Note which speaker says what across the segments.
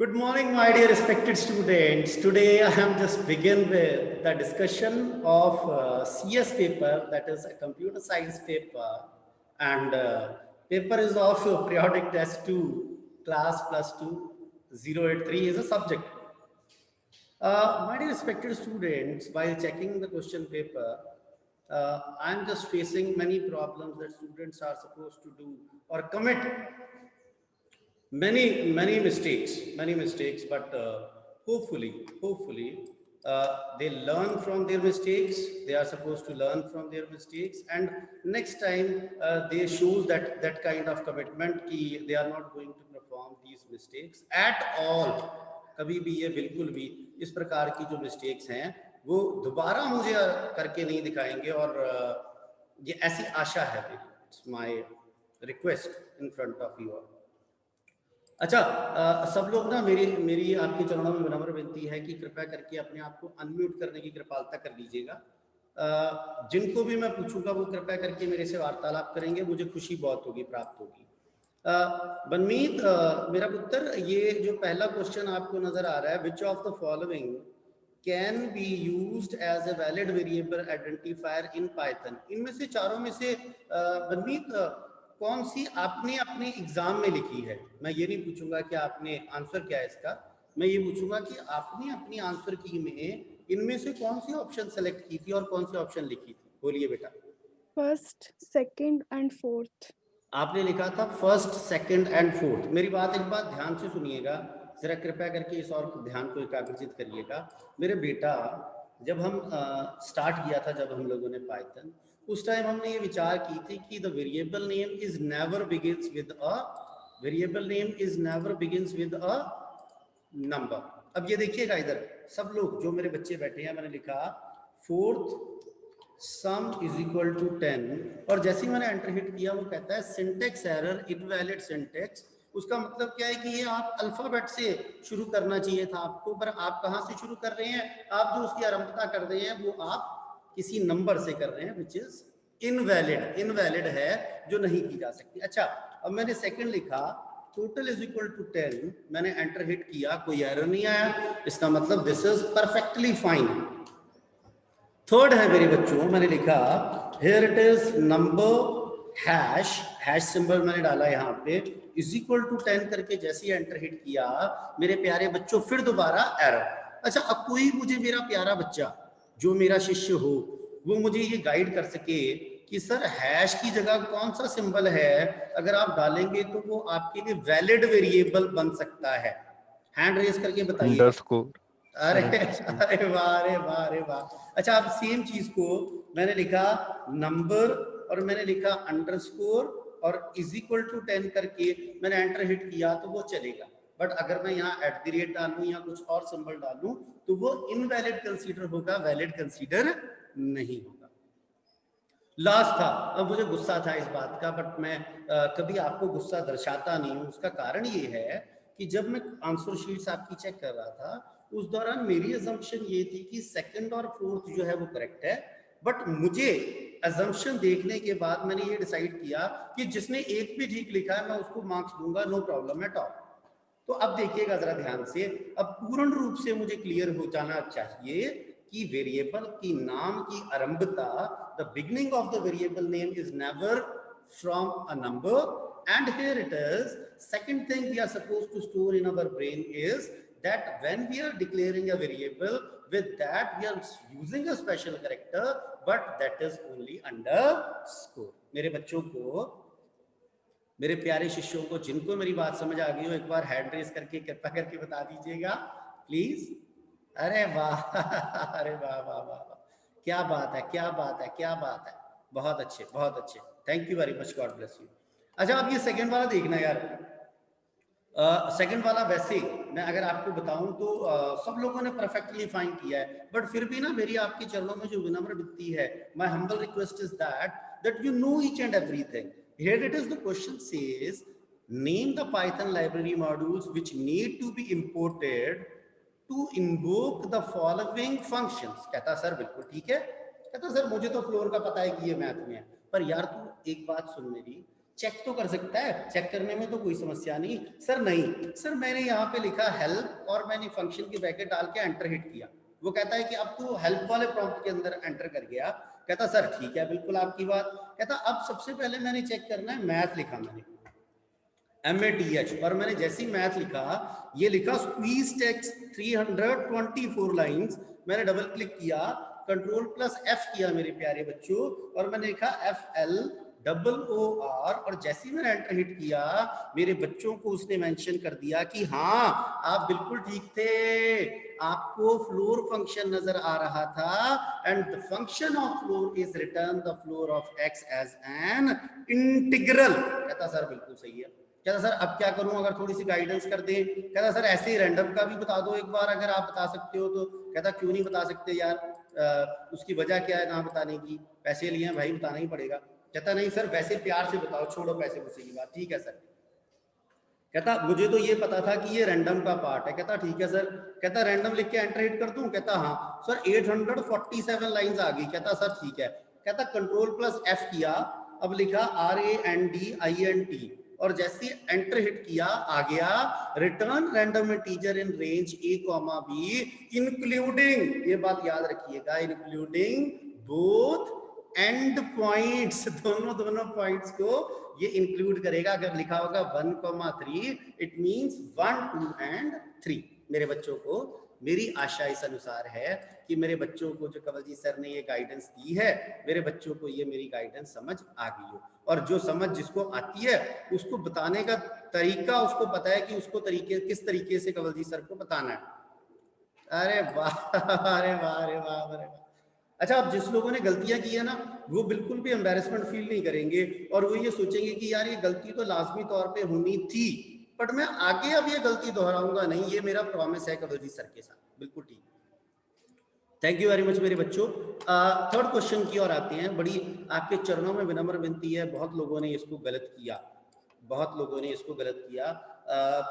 Speaker 1: Good morning, my dear respected students. Today I am just begin with the discussion of CS paper, that is a computer science paper, and paper is of periodic test 2, class plus 2, 083 is a subject. My dear respected students, while checking the question paper, I'm just facing many problems that students are supposed to do or commit many mistakes, but hopefully they learn from their mistakes. They are supposed to learn from their mistakes, and next time they shows that kind of commitment कि they are not going to perform these mistakes at all. कभी भी ये बिल्कुल भी इस प्रकार की जो मिस्टेक्स हैं वो दोबारा मुझे करके नहीं दिखाएंगे, और ये ऐसी आशा है मेरी. It's my request in front of you all. अच्छा, सब लोग ना मेरी मेरी आपके चरणों में विनम्र विनती है कि कृपया करके अपने आप को अनम्यूट करने की कृपालता कर लीजिएगा. जिनको भी मैं पूछूंगा वो कृपया करके मेरे से वार्तालाप करेंगे, मुझे खुशी बहुत होगी, प्राप्त होगी. बनमीत, मेरा पुत्र, ये जो पहला क्वेश्चन आपको नजर आ रहा है, which of the following can be used as a valid variable identifier in Python. इनमें से चारों में से बनमीत कौन सी आपने अपने एग्जाम में लिखी है? मैं ये नहीं पूछूंगा कि आपने आंसर क्या है इसका, मैं ये पूछूंगा कि आपने अपनी आंसर की में इनमें से कौन सी ऑप्शन सेलेक्ट की थी और कौन सी ऑप्शन लिखी थी. बोलिए बेटा.
Speaker 2: First, second and fourth.
Speaker 1: आपने लिखा था फर्स्ट, सेकंड एंड फोर्थ. मेरी बात एक बात ध्यान से सुनिएगा, जरा कृपया करके इस और ध्यान को एकाग्रचित करिएगा. मेरे बेटा, जब हम स्टार्ट किया था, जब हम लोगों ने पाइथन, उस टाइम हमने ये विचार की थी कि the variable name is never begins with a number. अब ये देखिएगा इधर सब लोग, जो मेरे बच्चे बैठे हैं, मैंने लिखा fourth sum is equal to 10, और जैसे ही मैंने एंटर हिट किया वो कहता है सिंटेक्स एरर, इनवैलिड सिंटेक्स. उसका मतलब क्या है कि ये आप अल्फाबेट से शुरू करना चाहिए था आपको, पर आप कहाँ से शुरू कर रहे हैं? आप जो उसकी आरंभता कर रहे हैं वो आप किसी नंबर से कर रहे हैं, विच इज इनवैलिड है, जो नहीं की जा सकती. अच्छा, अब मैंने सेकंड लिखा टोटल इज इक्वल टू 10, मैंने एंटर हिट किया, कोई एरर नहीं आया, इसका मतलब this is perfectly fine. Third है मेरे बच्चों, मैंने लिखा here it is number hash symbol मैंने डाला यहाँ पे, इज इक्वल टू 10 करके जैसे ही एंटर हिट किया, मेरे प्यारे बच्चों फिर दोबारा एरर. अच्छा, अब कोई मुझे, मेरा प्यारा बच्चा जो मेरा शिष्य हो, वो मुझे ये गाइड कर सके कि सर हैश की जगह कौन सा सिंबल है अगर आप डालेंगे तो वो आपके लिए वैलिड वेरिएबल बन सकता है. हैंड रेज करके बताइए.
Speaker 3: अंडरस्कोर.
Speaker 1: अरे अरे वाह, अरे वाह, अरे वाह. अच्छा, अब सेम चीज को मैंने लिखा नंबर और मैंने लिखा अंडरस्कोर और इज इक्वल टू 10 करके मैंने एंटर हिट किया तो वो चलेगा. बट अगर मैं यहाँ एट द रेट डालूं या कुछ और सिंबल डालूं तो वो इनवैलिड कंसीडर होगा, वैलिड कंसीडर नहीं होगा. लास्ट था. अब मुझे गुस्सा था इस बात का, बट मैं कभी आपको गुस्सा दर्शाता नहीं हूँ. उसका कारण ये है कि जब मैं आंसर शीट्स आपकी चेक कर रहा था, उस दौरान मेरी अजम्पशन ये थी कि सेकंड और फोर्थ जो है वो करेक्ट है, बट मुझे अजम्पशन देखने के बाद मैंने ये डिसाइड किया कि जिसने एक भी ठीक लिखा है मैं उसको मार्क्स दूंगा, नो प्रॉब्लम एट ऑल. तो अब देखिएगा जरा ध्यान से, अब पूर्ण रूप से मुझे क्लियर हो जाना चाहिए कि वेरिएबल की नाम की आरंभता, the beginning of the variable name is never from a number. And here it is, second thing we are supposed to store in our brain is that when we are declaring a variable, with that we are using a special character, but that is only underscore. मेरे बच्चों को, मेरे प्यारे शिष्यों को, जिनको मेरी बात समझ आ गई हो, एक बार हैंड रेस करके कृपया करके बता दीजिएगा प्लीज. अरे वाह अरे वाह वाह वाह वाह, क्या बात है, क्या बात है, क्या बात है. बहुत अच्छे, बहुत अच्छे. Thank you very much, God bless you. अच्छा, अब ये सेकंड वाला देखना यार. सेकंड वाला वैसे मैं अगर आपको बताऊं तो सब लोगों ने परफेक्टली फाइन किया है, बट फिर भी ना मेरी आपके चरणों में जो विनम्र विनती है, my humble request is that you know each and everything. Here it is, the question says name the Python library modules which need to be imported to invoke the following functions. कहता sir बिल्कुल ठीक है, कहता sir मुझे तो floor का पता है कि ये मैथ में है, पर यार तू एक बात सुन मेरी, चेक तो कर सकता है, चेक करने में तो कोई समस्या नहीं। सर नहीं सर, मैंने यहाँ पे लिखा हेल्प और मैंने फंक्शन की ब्रैकेट डाल के एंटर हिट किया। वो कहता है कि अब तू हेल्प वाले प्रॉम्प्ट के अंदर एंटर कर गया। कहता सर ठीक है, बिल्कुल आपकी बात। कहता अब सबसे पहले मैंने चेक करना है, मैथ लिखा मैंने MATH, और मैंने जैसे ही मैथ लिखा, ये लिखा स्क्वीज टेक्स्ट 324 लाइंस। मैंने डबल क्लिक किया, Ctrl+F किया मेरे प्यारे बच्चों, और मैंने लिखा FLOOR, और जैसे ही मैंने एंटर हिट किया, मेरे बच्चों को उसने मेंशन कर दिया कि हाँ आप बिल्कुल ठीक थे, आपको फ्लोर फंक्शन नजर आ रहा था, and the function of floor is return the floor of x as an integral. कहता सर बिल्कुल सही है। कहता सर अब क्या करूं, अगर थोड़ी सी गाइडेंस कर दें। कहता सर ऐसे ही रैंडम का भी बता दो एक बार, अगर आप बता सकते हो तो। कहता क्यों नहीं बता सकते यार, उसकी वजह क्या है ना बताने की, पैसे लिए हैं भाई, बताना ही पड़ेगा। कहता नहीं सर वैसे प्यार से बताओ, छोड़ो पैसे वैसे की बात। ठीक है सर। कहता मुझे तो ये पता था कि ये रैंडम का पार्ट है। कहता ठीक है सर। कहता रैंडम लिख के एंटर हिट कर दूं। कहता हाँ सर 847 लाइंस आ गई। कहता सर ठीक है। कहता Ctrl+F किया, अब लिखा RANDINT, और जैसे एंटर हिट किया आ गया return random integer in range A, B including, ये बात याद रखिएगा, इंक्लूडिंग बोथ एंड पॉइंट्स, दोनों पॉइंट्स को ये इंक्लूड करेगा। अगर लिखा होगा 1, 3 इट मींस 1, 2 एंड 3। मेरे बच्चों को मेरी आशा इस अनुसार है कि मेरे बच्चों को जो कंवलजीत सर ने ये गाइडेंस दी है, मेरे बच्चों को ये मेरी गाइडेंस समझ आ गई हो, और जो समझ जिसको आती है उसको बताने का तरीका उसको पता है कि उसको किस तरीके से कंवलजीत सर को बताना है। अरे वाह अरे वाह अरे वाह अरे वाह। अच्छा, अब जिस लोगों ने गलतियां की है ना, वो बिल्कुल भी एम्बैरेसमेंट फील नहीं करेंगे, और वो ये सोचेंगे कि यार ये गलती तो लाजमी तौर पे होनी थी, बट मैं आगे अब ये गलती दोहराऊंगा नहीं, ये मेरा प्रॉमिस है कंवलजीत सर के साथ। बिल्कुल ठीक। थैंक यू वेरी मच मेरे बच्चों। थर्ड क्वेश्चन की ओर आते हैं। बड़ी आपके चरणों में विनम्र विनती है, बहुत लोगों ने इसको गलत किया, बहुत लोगों ने इसको गलत किया,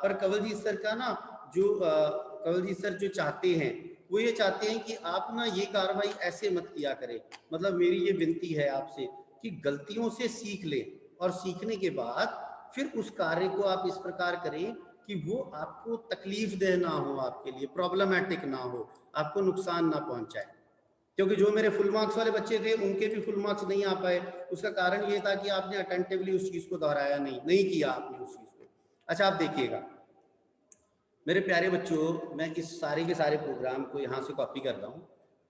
Speaker 1: पर कंवलजीत सर का ना जो कंवलजीत सर जो चाहते हैं वो ये चाहते हैं कि आप ना ये कार्रवाई ऐसे मत किया करें। मतलब मेरी ये विनती है आपसे कि गलतियों से सीख लें, और सीखने के बाद फिर उस कार्य को आप इस प्रकार करें कि वो आपको तकलीफ दे ना हो, आपके लिए प्रॉब्लमैटिक ना हो, आपको नुकसान ना पहुंचाए। क्योंकि जो मेरे फुल मार्क्स वाले बच्चे थे उनके भी फुल मार्क्स नहीं आ पाए, उसका कारण ये था कि आपने अटेंटिवली उस चीज को दोहराया नहीं किया आपने उस चीज को। अच्छा, आप देखिएगा मेरे प्यारे बच्चों, मैं इस सारे के सारे प्रोग्राम को यहाँ से कॉपी कर रहा हूँ,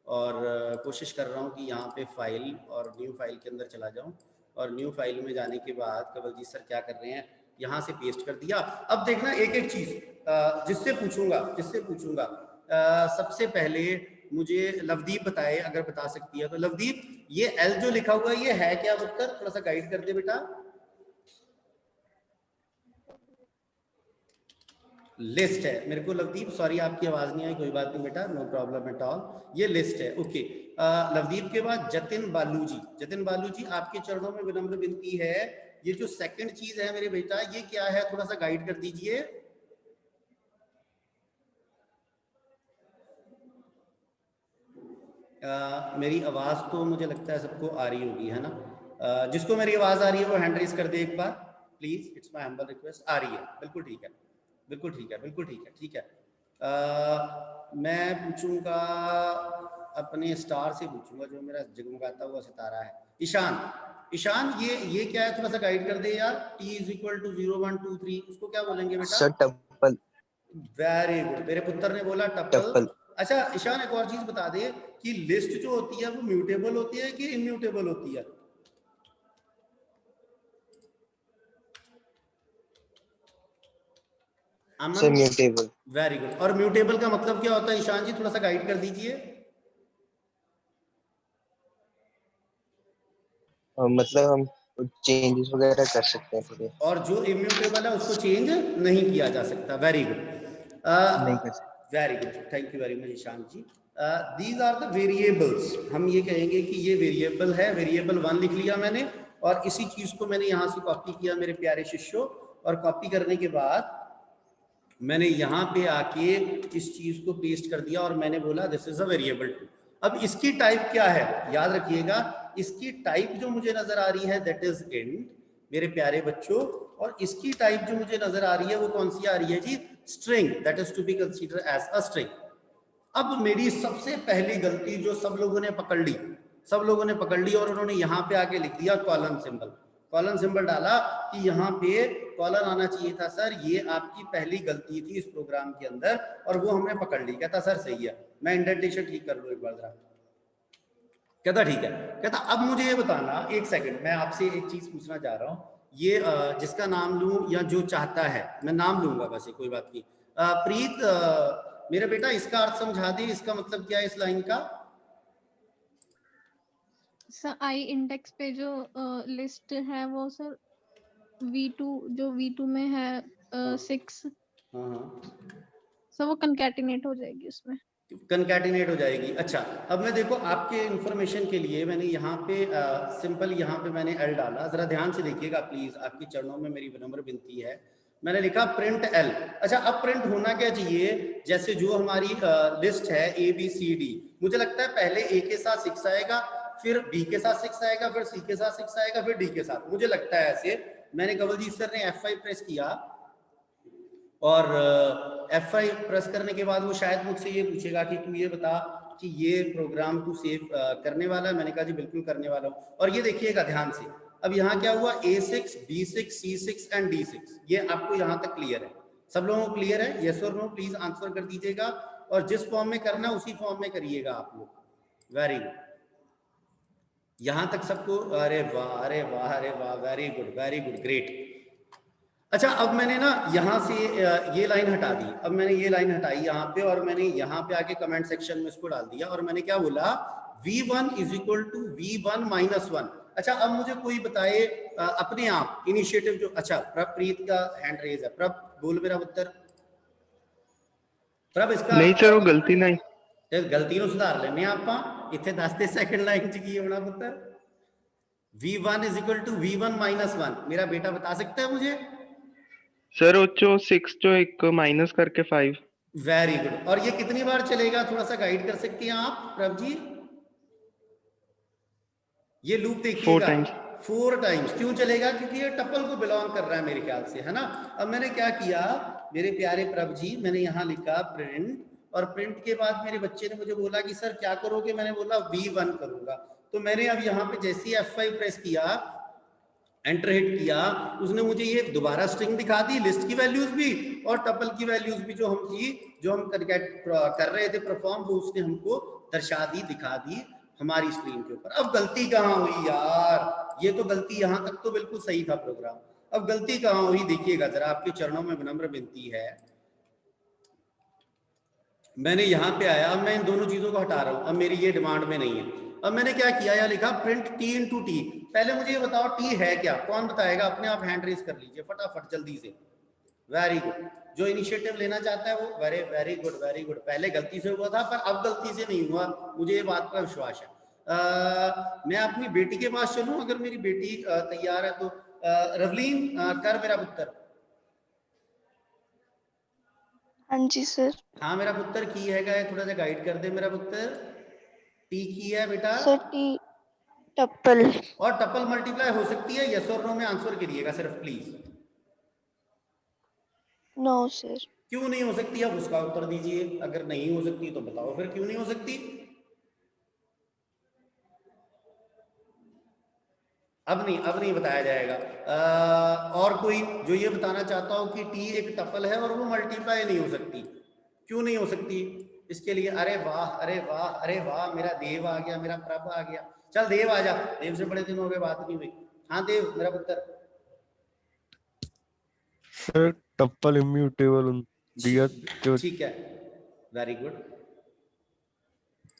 Speaker 1: और कोशिश कर रहा हूँ कि यहाँ पे फाइल और न्यू फाइल के अंदर चला जाऊँ, और न्यू फाइल में जाने के बाद कंवलजीत सर क्या कर रहे हैं, यहाँ से पेस्ट कर दिया। अब देखना एक एक चीज जिससे पूछूंगा सबसे पहले मुझे लवदीप बताए, अगर बता सकती है तो। लवदीप, ये एल जो लिखा हुआ है ये है क्या उत्तर, थोड़ा सा गाइड कर दे बेटा। लिस्ट है मेरे को लवदीप, सॉरी आपकी आवाज नहीं आई, कोई बात नहीं बेटा, नो प्रॉब्लम एट ऑल, ये लिस्ट है। ओके, लवदीप के बाद जतिन बालू जी आपके चरणों में विनम्र विनती है, ये जो सेकंड चीज है मेरे बेटा ये क्या है, थोड़ा सा गाइड कर दीजिए। मेरी आवाज तो मुझे लगता है सबको आ रही होगी, है ना? जिसको मेरी आवाज आ रही है वो हैंड रेज कर दे एक बार please, it's my humble request. आ रही है, बिल्कुल ठीक है, बिल्कुल ठीक है, बिल्कुल ठीक है, ठीक है। मैं पूछूंगा अपने स्टार से पूछूंगा, जो मेरा जगमगाता हुआ सितारा है, ईशान ये क्या है, थोड़ा सा गाइड कर दे यार। T = 0, 1, 2, 3 उसको क्या बोलेंगे बेटा?
Speaker 3: सर टप्पल।
Speaker 1: वेरी गुड, मेरे पुत्र ने बोला टप्पल। अच्छा ईशान, एक और चीज बता दे कि लिस्ट जो होती है वो म्यूटेबल होती है कि इम्यूटेबल होती है?
Speaker 3: Sir mutable.
Speaker 1: Very good. और म्यूटेबल का मतलब क्या होता है ईशान जी, थोड़ा सा गाइड कर दीजिए।
Speaker 3: मतलब हम चेंजेस वगैरह कर सकते हैं थोड़े,
Speaker 1: और जो इम्यूटेबल है उसको चेंज नहीं किया जा सकता। वेरी गुड,
Speaker 3: नहीं कर सकते।
Speaker 1: Very good, thank you very much Ishan ji. These are the variables, हम ये कहेंगे कि ये वेरिएबल है, वेरिएबल 1 लिख लिया मैंने, और इसी चीज को मैंने यहाँ से कॉपी किया मेरे प्यारे शिष्यों, और कॉपी करने के बाद मैंने यहाँ पे आके इस चीज को पेस्ट कर दिया, और मैंने बोला दिस इज अ वेरिएबल 2। अब इसकी टाइप क्या है, याद रखिएगा, इसकी टाइप जो मुझे नजर आ रही है दैट इज इंट, मेरे प्यारे बच्चों, और इसकी टाइप जो मुझे नजर आ रही है वो कौन सी आ रही है जी? String, that is to be consider as a string. अब मेरी सबसे पहली गलती जो सब लोगों ने पकड़ ली, सब लोगों ने पकड़ ली और उन्होंने यहाँ पे आके लिख दिया कॉलन सिंबल। कॉलन सिंबल डाला कि यहाँ पे कॉलन आना चाहिए था सर, ये आपकी पहली गलती थी इस प्रोग्राम के अंदर, और वो हमने पकड़ ली। कहता सर सही है, मैं इंडेंटेशन ठीक कर लूँ एक बार जरा। कहता ठीक है। कहता अब मुझे ये बताना, एक सेकंड मैं आपसे एक चीज पूछना चाह रहा हूँ, ये जिसका नाम लूं या जो चाहता है, मैं नाम लूंगा वैसे कोई बात नहीं। प्रीत, मेरा बेटा इसका अर्थ समझा दे, इसका मतलब क्या है इस लाइन का?
Speaker 4: सर आई इंडेक्स पे जो लिस्ट है वो सर V2 जो V2 में है 6, सर वो कंकैटिनेट हो जाएगी उसमें,
Speaker 1: कंकैटिनेट हो जाएगी। अच्छा, अब मैं देखो आपके इंफॉर्मेशन के लिए मैंने यहाँ पे सिंपल यहाँ पे मैंने एल डाला, जरा ध्यान से देखिएगा प्लीज, आपके चरणों में मेरी विनम्र विनती है। मैंने लिखा प्रिंट एल। अच्छा, अब प्रिंट होना क्या चाहिए? जैसे जो हमारी लिस्ट है ABCD, मुझे लगता है पहले A के साथ 6 आएगा, फिर B के साथ 6 आएगा, फिर C के साथ 6 आएगा, फिर D के साथ, मुझे लगता है ऐसे। मैंने कवलजीत सर ने F5 प्रेस किया और F5 प्रेस करने के बाद वो शायद मुझसे ये पूछेगा कि तू ये बता कि ये प्रोग्राम तू सेव करने वाला है। मैंने कहा जी बिल्कुल करने वाला हूँ। और ये देखिएगा ध्यान से, अब यहाँ क्या हुआ? A6, B6, C6 and D6, ये आपको यहाँ तक क्लियर है? सब लोगों को क्लियर है? यस और नो प्लीज आंसर कर दीजिएगा, और जिस फॉर्म में करना है उसी फॉर्म में करिएगा आप लोग। वेरी गुड, यहाँ तक सबको? अरे वाह, अरे वाह, अरे वाह, very good, very good, great. अच्छा, अब मैंने ना यहाँ से ये लाइन हटा दी, अब मैंने ये लाइन हटाई यहाँ पे, और मैंने यहाँ पे आके कमेंट सेक्शन में इसको डाल दिया, और मैंने क्या बोला? V1 is equal to V1 minus 1। अच्छा, अब मुझे कोई बताए अपने आप इनिशिएटिव जो, अच्छा प्रभप्रीत का हैंड रेज है, प्रभ बोल मेरा उत्तर। प्रभ इसका
Speaker 3: नहीं सर, वो गलती नहीं।
Speaker 1: गलती ਨੂੰ सुधार लेने ਆਪਾਂ ਇੱਥੇ 10 सेकंड लाइन च की होना पुत्र? V1 is equal to V1 minus 1, मेरा बेटा बता सकता है मुझे?
Speaker 3: सर वो जो 6 जो एक माइनस करके 5।
Speaker 1: Very good. और ये कितनी बार चलेगा, थोड़ा सा गाइड कर सकते हैं आप प्रभ जी? ये लूप देखिएगा 4 टाइम्स। क्यों चलेगा? क्योंकि ये टपल को बिलोंग कर रहा है मेरे ख्याल से, है ना। अब मैंने क्या किया मेरे प्यारे प्रभ जी, मैंने यहाँ लिखा प्रिंट, और प्रिंट के बाद मेरे बच्चे ने मुझे बोला कि सर क्या करोगे? मैंने बोला V1 करूंगा। तो मैंने अब यहाँ पे जैसे ही F5 प्रेस किया, एंटर हिट किया, उसने मुझे ये दोबारा स्ट्रिंग दिखा दी, लिस्ट की वैल्यूज भी और टपल की वैल्यूज भी, जो हम थी, जो हम कर रहे थे परफॉर्म, वो उसने हमको दर्शा दी, दिखा दी हमारी स्क्रीन के ऊपर। अब गलती कहाँ हुई यार? ये तो गलती यहाँ तक तो बिल्कुल सही था प्रोग्राम, अब गलती कहाँ हुई? देखिएगा जरा, आपके चरणों में विनम्र विनती है। मैंने यहाँ पे आया, अब मैं इन दोनों चीजों को हटा रहा हूँ, अब मेरी ये डिमांड में नहीं है। अब मैंने क्या किया, या लिखा प्रिंट T इंटू टी। पहले मुझे ये बताओ T है क्या? कौन बताएगा? अपने आप हैंड रेज कर लीजिए फटाफट जल्दी से। वेरी गुड, जो इनिशिएटिव लेना चाहता है वो। Very very good, very good. पहले गलती से हुआ था, पर अब गलती से नहीं हुआ, मुझे ये बात का विश्वास है। मैं अपनी बेटी के पास चलूं, अगर मेरी बेटी तैयार है तो। रवलीन, कर मेरा पुत्र।
Speaker 5: हाँ जी सर।
Speaker 1: हाँ मेरा पुत्र, की है क्या? थोड़ा सा गाइड कर दे मेरा पुत्र। टी की है बेटा?
Speaker 5: सर टी टप्पल।
Speaker 1: और टपल मल्टीप्लाई हो सकती है? यस और नो में आंसर करिएगा सिर्फ प्लीज।
Speaker 5: No sir.
Speaker 1: क्यों नहीं हो सकती? अब उसका उत्तर दीजिए। अगर नहीं हो सकती तो बताओ फिर क्यों नहीं हो सकती। अब नहीं बताया जाएगा। और कोई जो ये बताना चाहता हो कि टी एक टपल है और वो मल्टीप्लाई नहीं हो सकती? क्यों नहीं हो सकती इसके लिए? अरे वाह, अरे वाह, अरे वाह, मेरा देव आ गया, मेरा प्रभ आ गया। चल देव आ जा, देव से बड़े दिन हो गए बात नहीं हुई। हाँ देव मेरा पुत्र।
Speaker 6: सर टप्पल इम्यूटेबल दिया जो।
Speaker 1: ठीक है, वेरी गुड।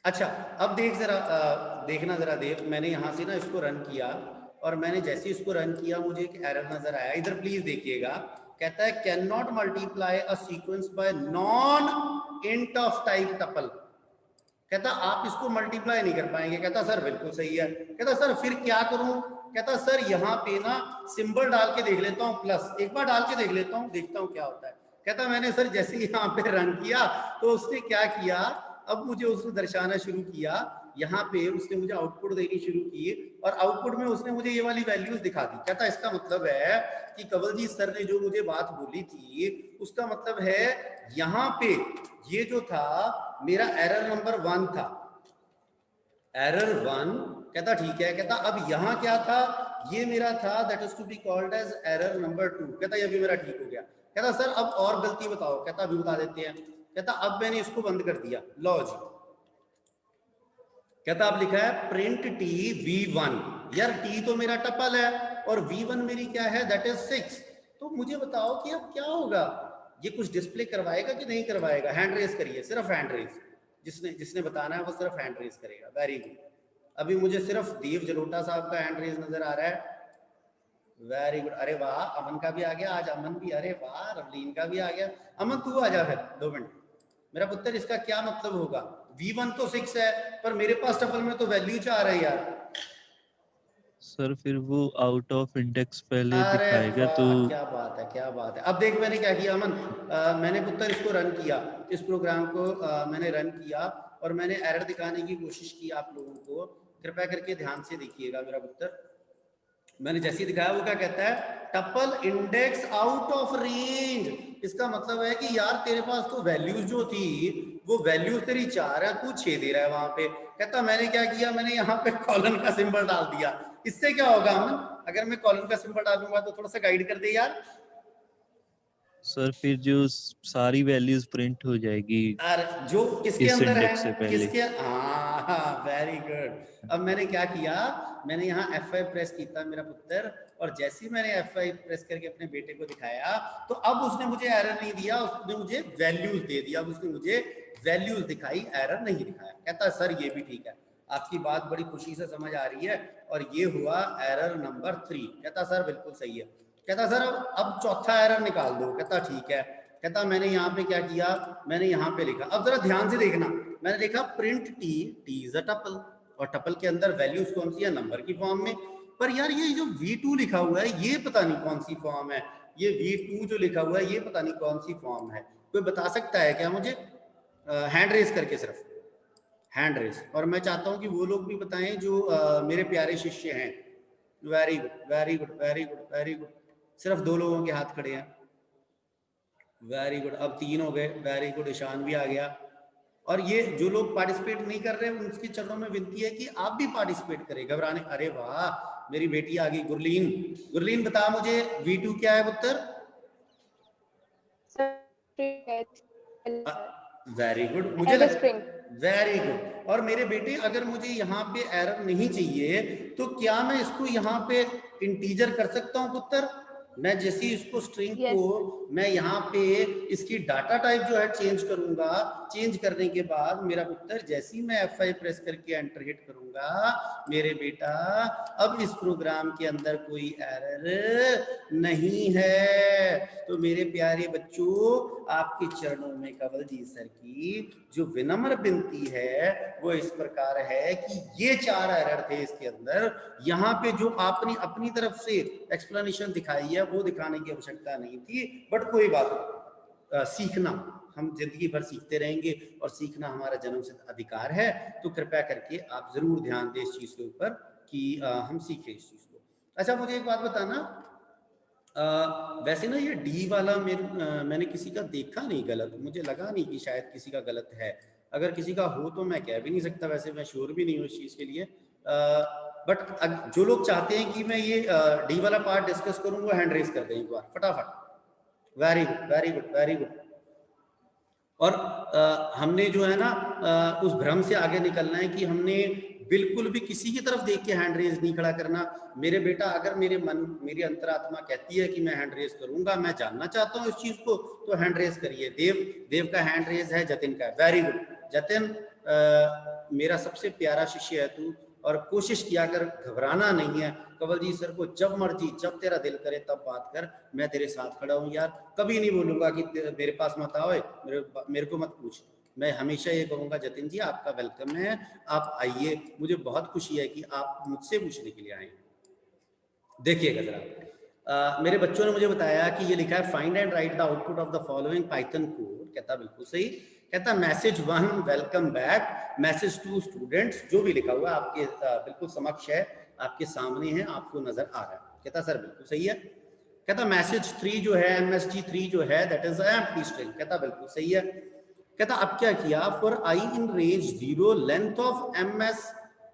Speaker 1: अच्छा, अब देख जरा, देखना जरा देव, मैंने यहाँ से ना इसको रन किया, और मैंने जैसे इसको रन किया मुझे एक एरर नजर आया। इधर प्लीज देखिएगा, कहता है can not multiply a sequence bye non int of type tuple. कहता आप इसको मल्टीप्लाई नहीं कर पाएंगे। कहता सर बिल्कुल सही है। कहता सर फिर क्या करूं? कहता सर यहाँ पे ना सिंबल डाल के देख लेता हूँ, प्लस एक बार डाल के देख लेता हूँ, देखता हूँ क्या होता है। कहता मैंने सर जैसे ही यहाँ पे रन किया तो उसने क्या किया, अब मुझे उसने दर्शाना शुरू किया, यहाँ पे उसने मुझे आउटपुट देनी शुरू की और आउटपुट में उसने मुझे ये वाली वैल्यूज दिखा दी। कहता इसका मतलब है कि कंवलजीत सर ने जो मुझे बात बोली थी उसका मतलब है यहाँ पे ये जो था मेरा एरर नंबर 1 था, एरर 1। कहता ठीक है, कहता अब यहाँ क्या था, ये मेरा था that is to be called as error number 2। कहता ये भी मेरा ठीक हो गया। कहता सर अब और गलती बताओ। कहता अभी बता देते हैं। कहता अब मैंने इसको बंद कर दिया, लो जी। कहता अब लिखा है प्रिंट टी v1। यार टी तो मेरा टपल है और v1 मेरी क्या है, दैट इज 6। तो मुझे बताओ कि अब क्या होगा, ये कुछ डिस्प्ले करवाएगा कि नहीं करवाएगा? हैंड रेज करिए, सिर्फ हैंड रेज, जिसने बताना है वो सिर्फ हैंड रेज करेगा। Very good. अभी मुझे सिर्फ देव जलोटा साहब का हैंड रेज नजर आ रहा है। Very good. अरे वाह, अमन का भी आ गया आज, अमन भी। अरे वाह, रवलीन का भी आ गया। अमन तू आ जा फिर 2 मिनट। मेरा पुत्र इसका क्या मतलब होगा? v1 तो 6 है पर मेरे पास टपल में तो वैल्यू 4 है यार।
Speaker 7: सर फिर वो आउट ऑफ इंडेक्स पहले
Speaker 1: अरे
Speaker 7: दिखाएगा तो
Speaker 1: क्या बात है, क्या बात है। अब देख मैंने क्या किया अमन, मैंने पुत्र इसको रन किया, इस प्रोग्राम को मैंने रन किया और मैंने एरर दिखाने की कोशिश की आप लोगों को। कृपया करके ध्यान से देखिएगा मेरा पुत्र। मैंने जैसे ही दिखाया वो क्या कहता है, tuple index out of range. इसका मतलब है कि यार तेरे पास तो वैल्यूज जो थी वो वैल्यूज तेरी 4 है, तू 6 दे रहा है वहां पे। कहता मैंने क्या किया, मैंने यहाँ पे कॉलन का सिंबल डाल दिया। इससे क्या होगा अमन, अगर मैं कॉलन का सिंबल डालूंगा तो थोड़ा सा गाइड कर दे यार।
Speaker 7: सर फिर जो सारी वैल्यूज प्रिंट हो जाएगी
Speaker 1: और जो किसके
Speaker 7: इस
Speaker 1: अंदर
Speaker 7: इंडेक्स से
Speaker 1: है,
Speaker 7: पहले।
Speaker 1: किसके, हाँ वेरी गुड। अब मैंने क्या किया, मैंने यहाँ F5 प्रेस किया मेरा पुत्र, और जैसे ही मैंने F5 प्रेस करके अपने बेटे को दिखाया तो अब उसने मुझे एरर नहीं दिया, उसने मुझे वैल्यूज दे दिया। अब उसने मुझे वैल्यूज दिखाई, एरर नहीं दिखाया। कहता सर ये भी ठीक है, आपकी बात बड़ी खुशी से समझ आ रही है, और ये हुआ एरर नंबर 3। कहता सर बिल्कुल सही है। कहता सर अब चौथा एरर निकाल दो। कहता ठीक है। कहता मैंने यहाँ पे क्या किया, मैंने यहाँ पे लिखा, अब जरा ध्यान से देखना, मैंने लिखा print T, T is a tuple, और टपल के अंदर वैल्यूज कौन सी है, नंबर की फॉर्म में। पर यार ये जो v2 लिखा हुआ है ये पता नहीं कौन सी फॉर्म है, ये v2 जो लिखा हुआ है ये पता नहीं कौन सी फॉर्म है। कोई बता सकता है क्या मुझे? हैंड रेस करके, सिर्फ हैंड रेस। और मैं चाहता हूँ कि वो लोग भी बताएं जो मेरे प्यारे शिष्य हैं। Very good, very good, very good, very good. सिर्फ 2 लोगों के हाथ खड़े हैं। वेरी गुड, अब 3 हो गए। वेरी गुड, ईशान भी आ गया। और ये जो लोग पार्टिसिपेट नहीं कर रहे उनके चरणों में विनती है कि आप भी पार्टिसिपेट करें, घबराने। अरे वाह, मेरी बेटी आ गई गुरलीन। गुरलीन बता मुझे v2 क्या है पुत्र? वेरी गुड, मुझे वेरी गुड। और मेरे बेटे अगर मुझे यहाँ पे एरर नहीं चाहिए तो क्या मैं इसको यहाँ पे इंटीजर कर सकता हूँ पुत्र? मैं जैसे इसको स्ट्रिंग
Speaker 5: Yes.
Speaker 1: को मैं यहाँ पे इसकी डाटा टाइप जो है चेंज करूंगा, चेंज करने के बाद मेरा पुत्र जैसे ही मैं F5 प्रेस करके एंटर हिट करूंगा, मेरे बेटा अब इस प्रोग्राम के अंदर कोई एरर नहीं है। तो मेरे प्यारे बच्चों, आपके चरणों में कंवलजीत सर की जो विनम्र विनती है वो इस प्रकार है कि ये 4 एरर थे इसके अंदर, यहाँ पे जो आपने अपनी तरफ से एक्सप्लेनेशन दिखाई है वो दिखाने की आवश्यकता नहीं थी। बट कोई बात नहीं, सीखना, हम जिंदगी भर सीखते रहेंगे और सीखना हमारा जन्मसिद्ध अधिकार है। तो कृपया करके आप जरूर ध्यान दें इस चीज के ऊपर कि हम सीखें इस चीज को। अच्छा मुझे एक बात बताना, वैसे ना ये डी वाला मैंने किसी का देखा नहीं गलत, मुझे लगा नहीं कि शायद किसी का गलत है। अगर किसी का हो तो मैं कह भी नहीं सकता, वैसे मैं श्योर भी नहीं हूँ इस चीज के लिए। बट जो लोग चाहते हैं कि मैं ये डी वाला पार्ट डिस्कस करूँ वो हैंड रेज कर दें एक बार फटाफट। Very good, very good, very good. और हमने जो है ना उस भ्रम से आगे निकलना है कि हमने बिल्कुल भी किसी की तरफ देख के हैंड रेज नहीं खड़ा करना। मेरे बेटा अगर मेरी अंतरात्मा कहती है कि मैं हैंड रेज करूंगा, मैं जानना चाहता हूँ इस चीज को, तो हैंड रेज करिए। देव का हैंड रेज है, जतिन का। वेरी गुड जतिन, मेरा सबसे प्यारा शिष्य है तू, और कोशिश किया कर, घबराना नहीं है। कंवलजीत सर को जब मर्जी, जब तेरा दिल करे तब बात कर, मैं तेरे साथ खड़ा हूँ यार। कभी नहीं बोलूंगा कि मेरे पास मत आओ, मेरे को मत पूछ। मैं हमेशा ये कहूंगा जतिन जी आपका वेलकम है, आप आइए, मुझे बहुत खुशी है कि आप मुझसे पूछने के लिए आए। देखिएगा जरा, मेरे बच्चों ने मुझे बताया कि ये लिखा है find and right the output of the following Python code. कहता बिल्कुल सही। कहता message 1 welcome back, message 2 students, जो भी लिखा हुआ है आपके बिल्कुल समक्ष है, आपके सामने है, आपको नजर आ रहा है। कहता सर बिल्कुल सही है। कहता मैसेज 3 जो है, MSG3 जो है, दैट इज एम्प्टी स्ट्रिंग। कहता बिल्कुल सही है। कहता अब क्या किया, for I in range 0 length of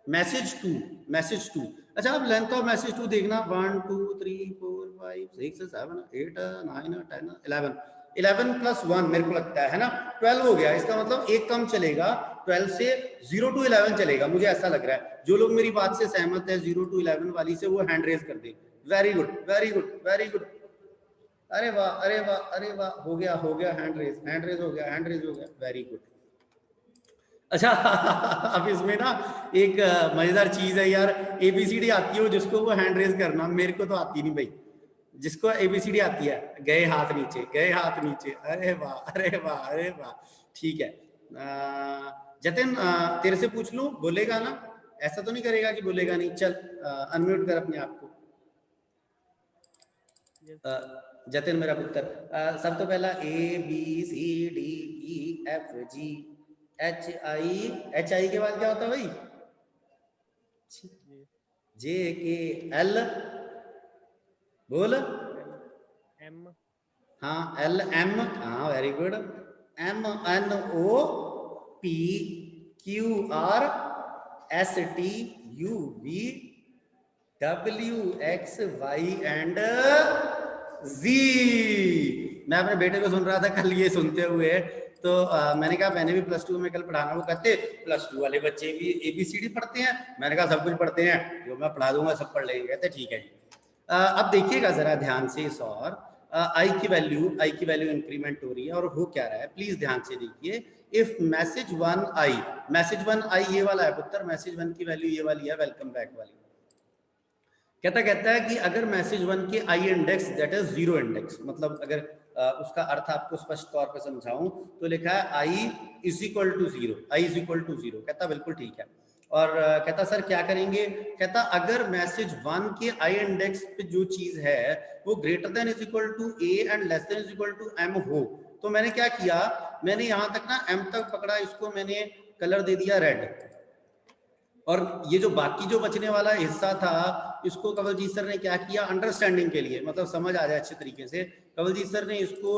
Speaker 1: message 2। अच्छा अब लेंथ ऑफ मैसेज 2 देखना, 1 2 3 4 5 6 7 8 9 10 11 11 प्लस 1 मेरे को लगता है ना 12 हो गया। इसका मतलब एक कम चलेगा, 12 से 0 to 11 चलेगा, मुझे ऐसा लग रहा है। जो लोग मेरी बात से सहमत है 0 to 11 वाली से, वो हैंड रेज कर दे। Very good very good very good, अरे वाह अरे वाह अरे वाह, हो गया हैंड रेज हो गया, वेरी गुड। अच्छा अब इसमें ना एक मजेदार चीज है यार, ABCD आती है जिसको वो हैंड रेज करना, मेरे को तो आती नहीं भाई। जिसको ABCD आती है, गए हाथ नीचे, अरे वाह अरे वाह अरे वाह, ठीक है। जतिन तेरे से पूछ लूं, बोलेगा ना? ऐसा तो नहीं करेगा कि बोलेगा नहीं? चल अनम्यूट कर अपने आप को। जतिन मेरा पुत्र, सब तो पहला ABCDEFG HI के बाद क्या होता है भाई? JKL, बोल।
Speaker 6: M,
Speaker 1: हाँ LM, हाँ very good, MNOPQRSTUV WXY and Z। मैं अपने बेटे को सुन रहा था कल ये सुनते हुए, तो मैंने कहा मैंने भी +2 में कल पढ़ाना। वो कहते +2 वाले बच्चे भी ABCD पढ़ते हैं। मैंने कहा सब कुछ पढ़ते हैं, जो मैं पढ़ा दूंगा सब पढ़ लेंगे। कहते ठीक है जी। अब देखिएगा जरा ध्यान से इस, और आई की वैल्यू इंक्रीमेंट हो रही है, और हो क्या रहा है प्लीज ध्यान से देखिए। इफ मैसेज 1 आई ये वाला है पुत्र, मैसेज 1 की वैल्यू ये वाली है, वेलकम बैक वाली। कहता है कि अगर मैसेज 1 के I index that is 0 index, मतलब अगर उसका अर्थ आपको स्पष्ट तौर पर समझाऊं तो लिखा है आई इज इक्वल टू 0, कहता बिल्कुल ठीक है। और कहता सर क्या करेंगे? कहता अगर मैसेज 1 के आई इंडेक्स पे जो चीज है वो greater than is equal to A and less than is equal to M हो, तो मैंने क्या किया, मैंने यहां तक ना M तक पकड़ा, इसको मैंने कलर दे दिया रेड, और ये जो बाकी जो बचने वाला हिस्सा था इसको कवलजीत सर ने क्या किया, अंडरस्टैंडिंग के लिए, मतलब समझ आ जाए अच्छे तरीके से, कवलजीत सर ने इसको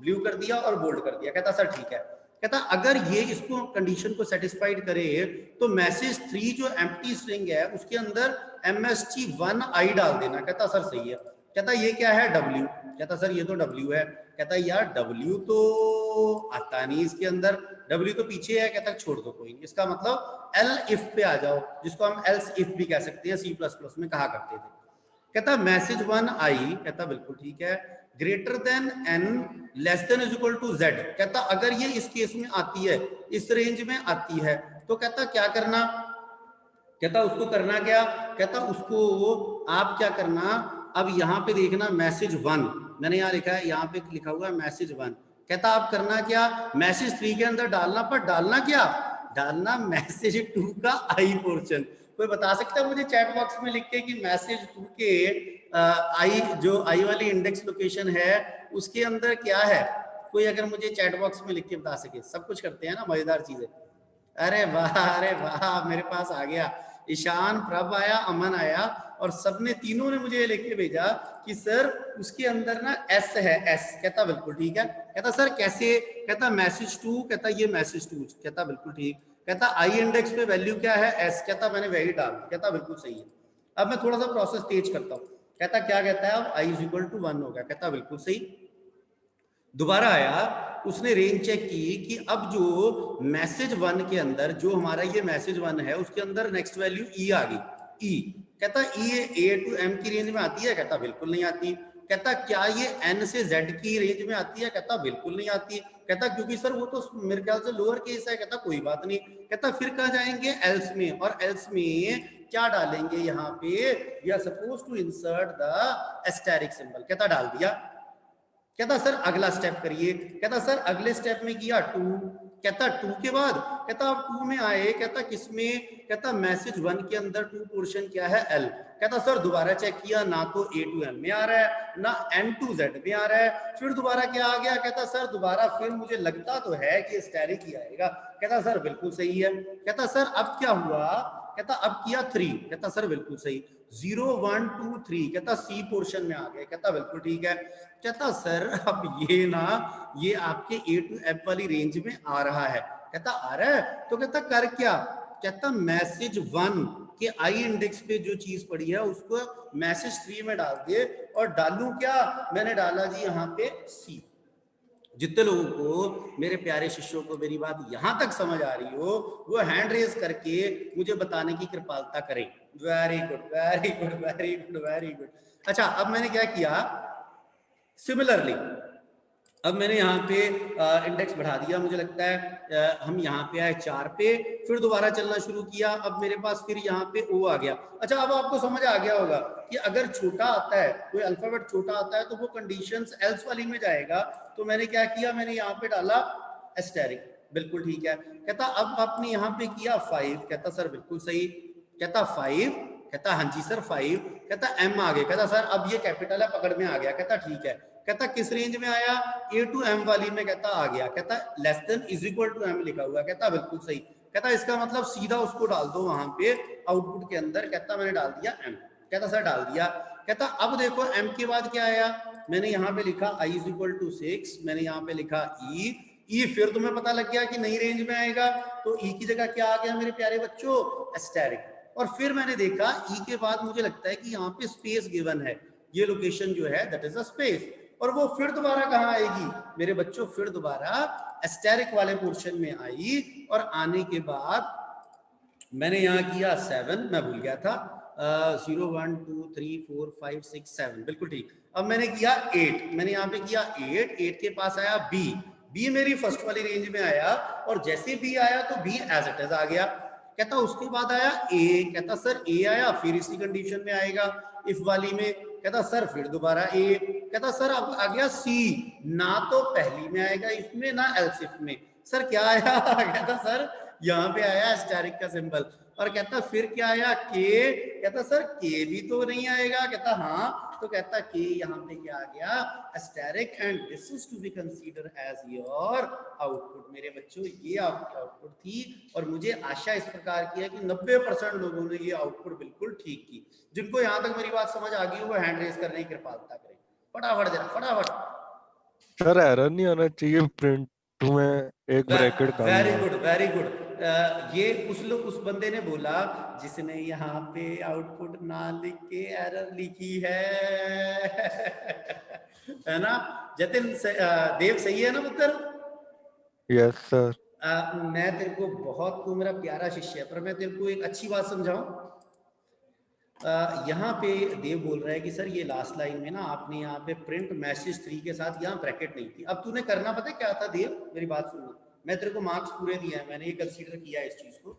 Speaker 1: ब्लू कर दिया और बोल्ड कर दिया। कहता सर ठीक है। कहता अगर ये इसको कंडीशन को सेटिस्फाइड करे तो मैसेज 3 जो एम्प्टी स्ट्रिंग है उसके अंदर MSG1I डाल देना। कहता सर सही है। कहता ये क्या है? W। कहता सर ये तो W है। कहता यार W तो आता नहीं इसके अंदर, W तो पीछे है। कहता छोड़ दो कोई नहीं, इसका मतलब else if पे आ जाओ, जिसको हम else if भी कह सकते हैं, C++ में कहा करते थे। कहता मैसेज 1I, कहता बिल्कुल ठीक है, greater than N less than is equal to Z। कहता अगर ये इस केस में आती है, इस रेंज में आती है, तो कहता क्या करना? कहता उसको करना क्या? कहता उसको आप क्या करना, अब यहाँ पे देखना मैसेज 1, मैंने यहाँ लिखा है, यहाँ पे लिखा हुआ है मैसेज 1। कहता आप करना क्या? मैसेज 3 के अंदर डालना, पर डालना क्या? डालना मैसेज 2 का आई पोर्शन। कोई बता सकता है मुझे चैट बॉक्स में लिख के कि मैसेज 2 के आई, जो आई वाली इंडेक्स लोकेशन है उसके अंदर क्या है? कोई अगर मुझे चैट बॉक्स में लिख के बता सके। सब कुछ करते हैं ना, मजेदार चीजें। अरे वाह मेरे पास आ गया, ईशान, प्रभ आया, अमन आया, और सबने तीनों ने मुझे लिख के भेजा कि सर उसके अंदर ना S है, S। कहता बिल्कुल ठीक है। कहता सर कैसे? कहता मैसेज 2, कहता ये मैसेज 2। कहता बिल्कुल ठीक। कहता आई इंडेक्स पे वैल्यू क्या है? S। कहता मैंने वही डाल। कहता बिल्कुल सही है। अब मैं थोड़ा सा प्रोसेस तेज करता हूँ। कहता क्या कहता है? अब I इज इक्वल टू 1 होगा। कहता बिल्कुल सही। दोबारा आया, उसने रेंज चेक की कि अब जो मैसेज 1 के अंदर, जो हमारा ये मैसेज 1 है, उसके अंदर नेक्स्ट वैल्यू E आ गई, E। कहता ये A to M की रेंज में आती है? कहता बिल्कुल नहीं आती। कहता क्या ये N से Z की रेंज में आती है? कहता बिल्कुल नहीं आती। कहता क्योंकि सर वो तो मेरे ख्याल से लोअर केस है। कहता कोई बात नहीं। कहता फिर कहाँ जाएंगे? एल्स में, और एल्स में क्या डालेंगे? यहाँ पे we are suppose to insert the asterisk symbol. कहता डाल दिया। कहता सर अगला स्टेप करिए। कहता सर अगले स्टेप में किया 2, कहता 2 के बाद, कहता अब 2 में आए, कहता किसमें, कहता मैसेज 1 के अंदर 2 पोर्शन क्या है, L। कहता सर दोबारा चेक किया, ना तो A to M में आ रहा है, ना N to Z में आ रहा है। फिर दोबारा क्या आ गया, कहता सर दोबारा फिर मुझे लगता तो है कि स्टैरिक ही आएगा। कहता सर बिल्कुल सही है। कहता सर अब क्या हुआ, कहता अब किया 3। कहता सर बिल्कुल सही। 0 1 2 3 कहता C पोर्शन में आ गया। कहता बिल्कुल ठीक है। कहता सर अब ये ना ये आपके A to M वाली रेंज में आ रहा है। कहता आ रहा है, तो कहता कर क्या, कहता मैसेज 1 के I इंडेक्स पे जो चीज पड़ी है उसको मैसेज 3 में डाल दे, और डालूं क्या, मैंने डाला जी यहाँ पे C। जितने लोगों को, मेरे प्यारे शिष्यों को मेरी बात यहां तक समझ आ रही हो, वो हैंड रेज करके मुझे बताने की कृपालता करें। Very good very good very good very good. अच्छा अब मैंने क्या किया, सिमिलरली अब मैंने यहाँ पे इंडेक्स बढ़ा दिया, मुझे लगता है हम यहाँ पे आए 4 पे, फिर दोबारा चलना शुरू किया, अब मेरे पास फिर यहाँ पे O आ गया। अच्छा अब आपको समझ आ गया होगा कि अगर छोटा आता है, कोई अल्फाबेट छोटा आता है तो वो कंडीशंस एल्स वाली में जाएगा। तो मैंने क्या किया, मैंने यहाँ पे डाला एस्टेरिक, बिल्कुल ठीक है। कहता अब आपने यहाँ पे किया 5। कहता सर बिल्कुल सही। कहता 5, कहता हाँ जी सर 5। कहता M आ गया। कहता सर अब ये कैपिटल है, पकड़ में आ गया। कहता ठीक है। कहता किस रेंज में आया, A to M वाली में कहता आ गया। कहता less than is equal to M लिखा हुआ है। कहता बिल्कुल सही। कहता इसका मतलब सीधा उसको डाल दो वहां पे आउटपुट के अंदर। कहता मैंने डाल दिया M। कहता सर डाल दिया। कहता अब देखो M के बाद क्या आया, मैंने यहाँ पे लिखा I इज इक्वल टू 6, मैंने यहाँ पे लिखा E फिर तुम्हें पता लग गया कि नई रेंज में आएगा, तो E की जगह क्या आ गया मेरे प्यारे बच्चों, एस्टेरिक। और फिर मैंने देखा E के बाद मुझे लगता है कि यहाँ पे स्पेस गिवन है, ये लोकेशन जो है दैट इज अ स्पेस, और वो फिर दोबारा कहाँ आएगी मेरे बच्चों, फिर दोबारा एस्टेरिक वाले पोर्शन में आई। और आने के बाद मैंने यहाँ किया 7, मैं भूल गया था 0 1 2 3 4 5 6 7, बिल्कुल ठीक। अब मैंने किया 8, मैंने यहाँ पे किया 8 के पास आया B मेरी फर्स्ट वाली रेंज में आया, और जैसे B आया तो B एज इट इज आ गया। कहता उसके बाद आया A। कहता सर A आया, फिर इसी कंडीशन में आएगा इफ वाली में। कहता सर फिर दोबारा A। कहता सर अब आ गया C, ना तो पहली में आएगा इसमें, ना एल्स इफ में। सर क्या आया कहता सर यहाँ पे आया एस्टेरिक का सिंबल। और कहता फिर क्या आया K। कहता सर K भी तो नहीं आएगा। कहता हाँ, तो कहता K यहाँ पे क्या आ गया, asterisk, and this is to be consider as your output. मेरे बच्चों ये आपकी आउटपुट थी, और मुझे आशा इस प्रकार की है कि 90% लोगों ने ये आउटपुट बिल्कुल ठीक की। जिनको यहाँ तक मेरी बात समझ आ गई वो हैंड रेज करने की कृपालता करें फटाफट जरा फटाफट।
Speaker 6: सर एरर नहीं आना चाहिए प्रिंट में एक ब्रैकेट कम
Speaker 1: वेरी
Speaker 6: है।
Speaker 1: Good very good. ये उस बंदे ने बोला जिसने यहाँ पे आउटपुट ना लिख के एरर लिखी है ना जतिन देव, सही है ना पुत्र?
Speaker 6: Yes sir.
Speaker 1: मैं तेरे को बहुत, तू मेरा प्यारा शिष्य है, पर मैं तेरे को एक अच्छी बात समझाऊं। यहाँ पे देव बोल रहा है कि सर ये लास्ट लाइन में ना आपने यहाँ पे प्रिंट मैसेज 3 के साथ यहाँ ब्रैकेट नहीं थी। अब तूने करना पता है क्या था देव, मेरी बात सुनना, मैं तेरे को मार्क्स पूरे दिए हैं, मैंने ये कंसीडर किया है इस चीज को,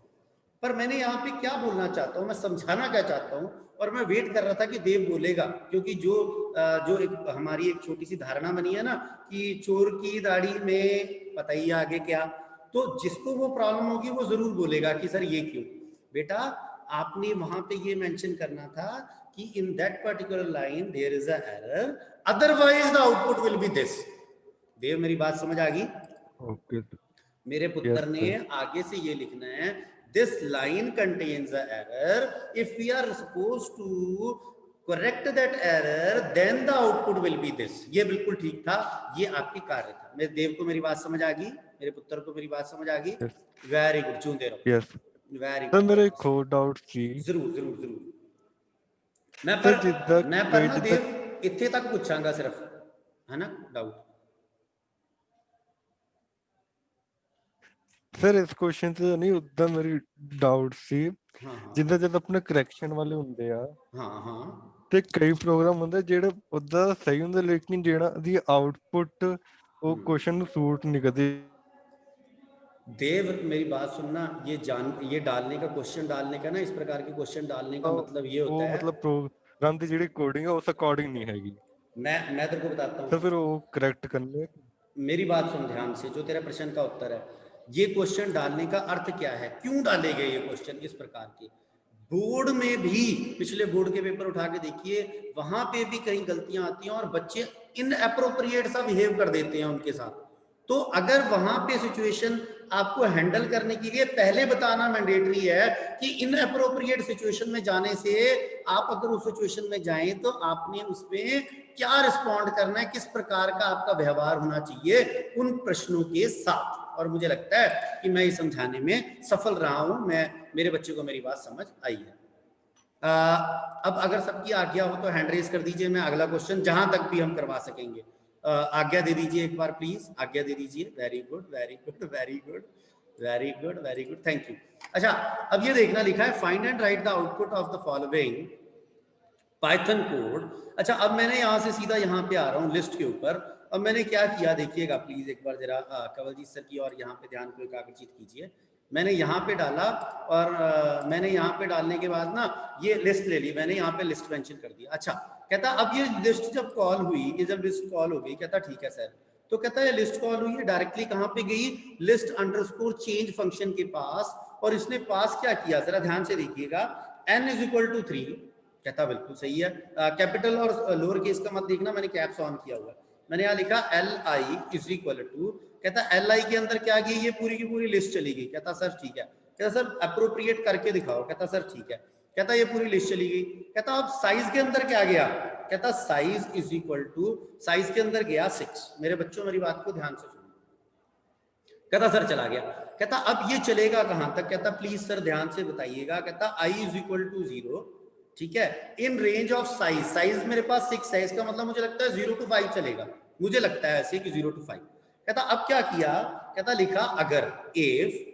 Speaker 1: पर मैंने यहाँ पे क्या बोलना चाहता हूँ, मैं समझाना क्या चाहता हूँ, और मैं वेट कर रहा था कि देव बोलेगा, क्योंकि जो एक हमारी एक छोटी सी धारणा बनी है ना कि चोर की दाढ़ी में पता ही आगे क्या, तो जिसको वो प्रॉब्लम होगी वो जरूर बोलेगा कि सर ये क्यों। बेटा आपने वहां पे ये मेंशन करना था कि in that particular line there is a error, otherwise the output will be this. Dev मेरी बात समझ आ गई?
Speaker 6: ओके
Speaker 1: मेरे पुत्र ने आगे से ये लिखना है, this line contains a error, if we are supposed to correct that error then the output will be this. ये बिल्कुल ठीक था, ये आपकी कार्य था। मेरे देव को मेरी बात समझ आ गई, मेरे पुत्र को मेरी बात समझ आ गई। वेरी गुड, चूंदे रहो।
Speaker 6: Yes
Speaker 1: very
Speaker 6: sir,
Speaker 1: good.
Speaker 6: मेरा एक और डाउट सी।
Speaker 1: जरूर जरूर जरूर। मैं
Speaker 6: जिद्दां
Speaker 1: पर ना देव इत्थे तक पूछांगा सिर्फ, है ना डाउट।
Speaker 6: सर इस क्वेश्चन से नहीं उदा मेरी डाउट सी,
Speaker 1: हाँ हाँ
Speaker 6: ਜਿੱਦਾਂ ਜਦ ਆਪਣੇ ਕਰੈਕਸ਼ਨ ਵਾਲੇ ਹੁੰਦੇ ਆ
Speaker 1: हाँ हाँ
Speaker 6: ਤੇ ਕਈ ਪ੍ਰੋਗਰਾਮ ਹੁੰਦੇ ਜਿਹੜੇ ਉਦਾਂ ਸਹੀ ਹੁੰਦੇ ਲੇਕਿਨ ਜਿਹੜਾ ਦੀ ਆਉਟਪੁੱਟ ਉਹ ਕੁਐਸਚਨ ਨੂੰ ਸੂਟ ਨਹੀਂ ਕਰਦੀ।
Speaker 1: देव मेरी बात सुनना, ये डालने का, क्वेश्चन डालने का ना, इस प्रकार के क्वेश्चन डालने का मतलब ये होता है,
Speaker 6: मतलब प्रोग्राम ਦੀ ਜਿਹੜੀ ਕੋਡਿੰग ਹੈ ਉਸ ਅਕॉर्डिंग नहीं हैगी।
Speaker 1: मैं तेरे को बताता हूँ।
Speaker 6: तो फिर वो करेक्ट करने।
Speaker 1: मेरी बात सुन ध्यान से, जो तेरा प्रश्न का उत्तर है, ये क्वेश्चन डालने का अर्थ क्या है, क्यों डाले गए ये क्वेश्चन इस प्रकार के। बोर्ड में भी पिछले बोर्ड के पेपर उठा के देखिए, वहां पे भी कई गलतियां आती हैं और बच्चे इनएप्रोप्रिएट सा बिहेव कर देते हैं उनके साथ। तो अगर वहां पे सिचुएशन आपको हैंडल करने के लिए पहले बताना मैंडेटरी है कि इनएप्रोप्रिएट सिचुएशन में जाने से आप अगर उस सिचुएशन में जाएं तो आपने उसमें क्या रिस्पॉन्ड करना है, किस प्रकार का आपका व्यवहार होना चाहिए उन प्रश्नों के साथ। और मुझे लगता है कि मैं ये समझाने में सफल रहा हूं, मेरे बच्चे को मेरी बात समझ आई है। अब अगर सबकी आज्ञा हो तो हैंड रेज कर दीजिए, मैं अगला क्वेश्चन जहां तक भी हम करवा सकेंगे आज्ञा दे दीजिए एक बार प्लीज, आज्ञा दे दीजिए। Very good very good very good very good very good, thank you. अच्छा, अब ये देखना लिखा है find and right the output of the following Python code. अच्छा, अब मैंने यहाँ से सीधा यहाँ पे आ रहा हूँ लिस्ट के ऊपर। अब मैंने क्या किया देखिएगा प्लीज एक बार जरा कंवलजीत सर की और यहाँ पे ध्यान को एकाग्रचित कीजिए। मैंने यहाँ पे डाला और मैंने यहाँ पे डालने के बाद ना ये लिस्ट ले ली, मैंने यहाँ पे लिस्ट मेंशन कर दिया। अच्छा, कहता अब ये लिस्ट जब कॉल हुई, ये जब लिस्ट कॉल हो गई, कहता ठीक है सर, तो कहता है लिस्ट कॉल हुई है डायरेक्टली कहाँ पे गई, लिस्ट अंडरस्कोर चेंज फंक्शन के पास। और इसने पास क्या किया जरा ध्यान से देखिएगा, n इज इक्वल टू 3। कहता बिल्कुल सही है, कैपिटल और लोअर केस का मत देखना, मैंने कैप्स ऑन किया हुआ है। मैंने यहाँ लिखा li इज इक्वल टू, कहता li के अंदर क्या गई, ये पूरी की पूरी लिस्ट चली गई। कहता सर ठीक है, कहता सर अप्रोप्रिएट करके दिखाओ। कहता सर ठीक है, कहता ये पूरी लिस्ट चली गई। कहता अब साइज के अंदर क्या गया, कहता size is equal to, size के अंदर गया 6। मेरे बच्चों मेरी बात को ध्यान से सुनो। कहता सर चला गया। कहता अब ये चलेगा कहां तक, कहता प्लीज सर ध्यान से बताइएगा। कहता i इज इक्वल टू 0, ठीक है, in range of size, size मेरे पास 6 है, इसका मतलब मुझे लगता है 0 to 5 चलेगा, मुझे लगता है ऐसे कि 0 to 5। कहता अब क्या किया, कहता लिखा अगर इफ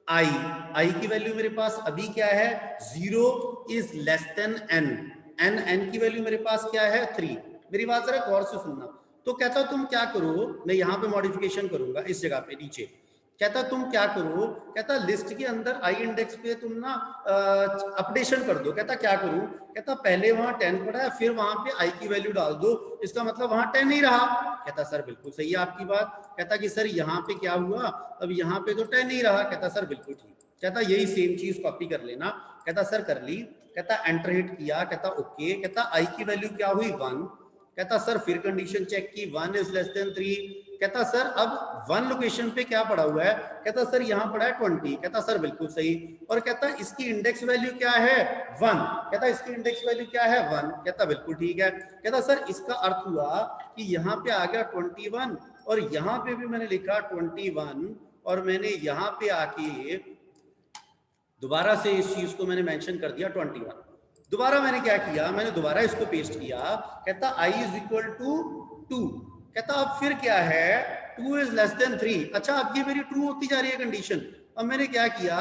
Speaker 1: i की वैल्यू मेरे पास अभी क्या है 0 इज लेस देन n की वैल्यू मेरे पास क्या है 3। मेरी बात जरा गौर से सुनना। तो कहता तुम क्या करो, मैं यहाँ पे मॉडिफिकेशन करूंगा इस जगह पे नीचे। कहता तुम क्या करो, कहता लिस्ट के अंदर i इंडेक्स पे तुम ना अपडेशन कर दो। कहता क्या करूं, कहता पहले वहां 10 पड़ा है, फिर वहां पे i की वैल्यू डाल दो, इसका मतलब वहां 10 नहीं रहा। कहता सर बिल्कुल सही है आपकी बात। कहता कि सर यहाँ पे क्या हुआ, अब यहाँ पे तो 10 नहीं रहा। कहता सर बिल्कुल ठीक। कहता यही सेम चीज कॉपी कर लेना। कहता सर कर ली। कहता एंटर हिट किया। कहता ओके। कहता i की वैल्यू क्या हुई 1। कहता सर फिर कंडीशन चेक की 1 इज लेस देन 3। कहता सर अब 1 लोकेशन पे क्या पड़ा हुआ है, कहता सर यहाँ पड़ा है 20। कहता सर बिल्कुल सही। और कहता इसकी इंडेक्स वैल्यू क्या है 1। कहता इसकी इंडेक्स वैल्यू क्या है 1। कहता बिल्कुल ठीक है। कहता सर इसका अर्थ हुआ कि यहाँ पे आ गया 21 और यहाँ पे भी मैंने लिखा 21 और मैंने यहाँ पे आके दोबारा से इस चीज को मैंने मेंशन कर दिया 21। दोबारा मैंने क्या किया, मैंने दोबारा इसको पेस्ट किया। कहता i इज इक्वल टू 2। कहता अब फिर क्या है 2 इज लेस देन 3। अच्छा अब ये मेरी ट्रू होती जा रही है कंडीशन। अब मैंने क्या किया,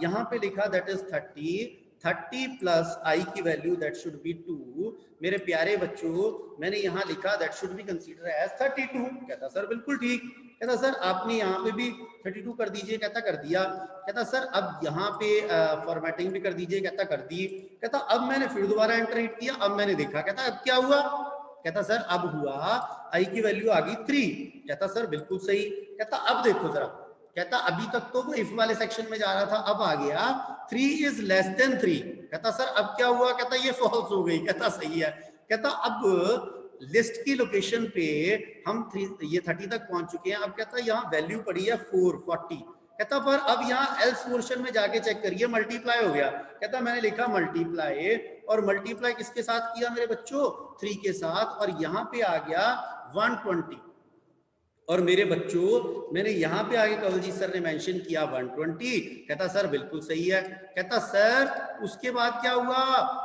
Speaker 1: यहाँ पे लिखा दैट इज 30 प्लस i की वैल्यू दैट शुड बी 2। मेरे प्यारे बच्चों मैंने यहाँ लिखा that should be consider as 32। कहता सर बिल्कुल ठीक। कहता सर आपने यहाँ पे भी 32 कर दीजिए। कहता कर दिया। कहता सर अब यहाँ पे फॉर्मेटिंग भी कर दीजिए। कहता कर दी। कहता अब मैंने फिर दोबारा एंटर हिट किया। अब मैंने देखा, कहता अब क्या हुआ, कहता सर अब हुआ i की वैल्यू आ गई 3। कहता सर बिल्कुल सही। कहता अब देखो जरा, कहता अभी तक तो वो इफ वाले सेक्शन में जा रहा था, अब आ गया 3 इज लेस देन 3। कहता सर अब क्या हुआ, कहता ये फॉल्स हो गई। कहता सही है। कहता अब लिस्ट की लोकेशन पे हम 30 तक पहुंच चुके हैं। अब कहता यहाँ वैल्यू पड़ी है 40। कहता पर अब यहाँ एल्स पोर्शन में जाके चेक करिए, मल्टीप्लाई हो गया। कहता मैंने लिखा मल्टीप्लाई, और मल्टीप्लाई किसके साथ किया मेरे बच्चों 3 के साथ, और यहाँ पे आ गया 120। और मेरे बच्चों मैंने यहाँ पे आगे कंवलजीत सर ने मेंशन किया 120। कहता सर बिल्कुल सही है। कहता सर उसके बाद क्या हुआ,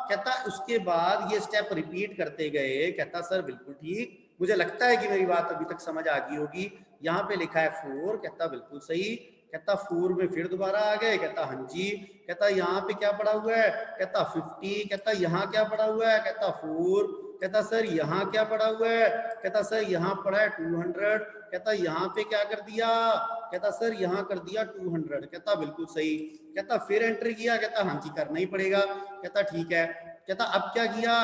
Speaker 1: कहता उसके बाद ये स्टेप रिपीट करते गए। कहता सर बिल्कुल ठीक, मुझे लगता है कि मेरी बात अभी तक समझ आ गई होगी। यहाँ पे लिखा है 4। कहता बिल्कुल सही। कहता 4 में फिर दोबारा आ गए। कहता हाँ जी। कहता यहाँ पे क्या पड़ा हुआ है, कहता 50। कहता यहाँ क्या पड़ा हुआ है, कहता 4। कहता सर यहाँ क्या पड़ा हुआ है, कहता सर यहाँ पड़ा है 200। कहता यहाँ पे क्या कर दिया, कहता सर यहाँ कर दिया 200। कहता बिल्कुल सही। कहता फिर एंटर किया। कहता हाँ जी करना ही पड़ेगा। कहता ठीक है। कहता अब क्या किया,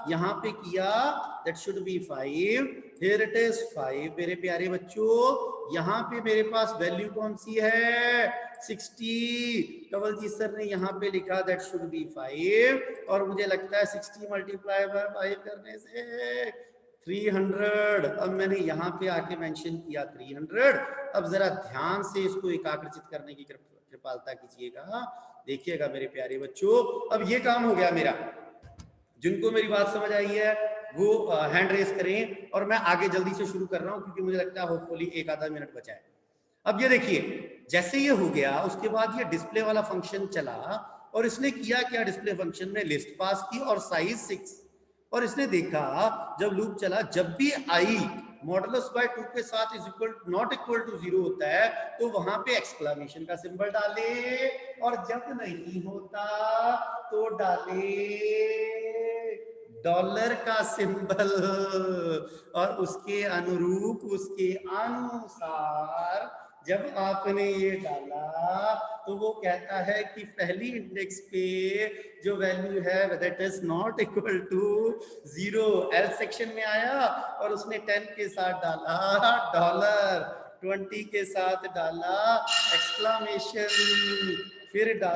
Speaker 1: यहाँ पे किया that should B 5। Here it is 5 मेरे प्यारे बच्चों। यहाँ पे मेरे पास वैल्यू कौन सी है 60। कंवलजीत सर ने यहाँ पे लिखा दैट शुड बी 5 और मुझे लगता है 60 मल्टीप्लाई बाय 5 करने से 300। अब मैंने यहाँ पे आके मेंशन किया 300। अब जरा ध्यान से इसको एकाग्रचित करने की कृपालता कीजिएगा, देखिएगा मेरे प्यारे बच्चों। अब ये काम हो गया मेरा। जिनको मेरी बात समझ आई है वो हैंड रेस करें और मैं आगे जल्दी से शुरू कर रहा हूं क्योंकि मुझे लगता है होपफुली एक आधा मिनट बचा है। अब ये देखिए, जैसे ये हो गया उसके बाद ये डिस्प्ले वाला फंक्शन चला और इसने किया क्या, डिस्प्ले फंक्शन में लिस्ट पास की और साइज 6। और इसने देखा जब लूप चला, जब भी आई मॉडुलस बाय 2 के साथ is equal not equal to 0 होता है तो वहां पे एक्सक्लेमेशन का सिंबल डाले और जब नहीं होता तो डाले डॉलर का सिंबल और उसके अनुरूप उसके अनुसार जब आपने ये डाला तो वो कहता है कि पहली इंडेक्स पे जो वैल्यू है that is not equal to 0 else section में आया और उसने 10 के साथ डाला डॉलर, 20 के साथ डाला एक्सक्लेमेशन, फिर डाला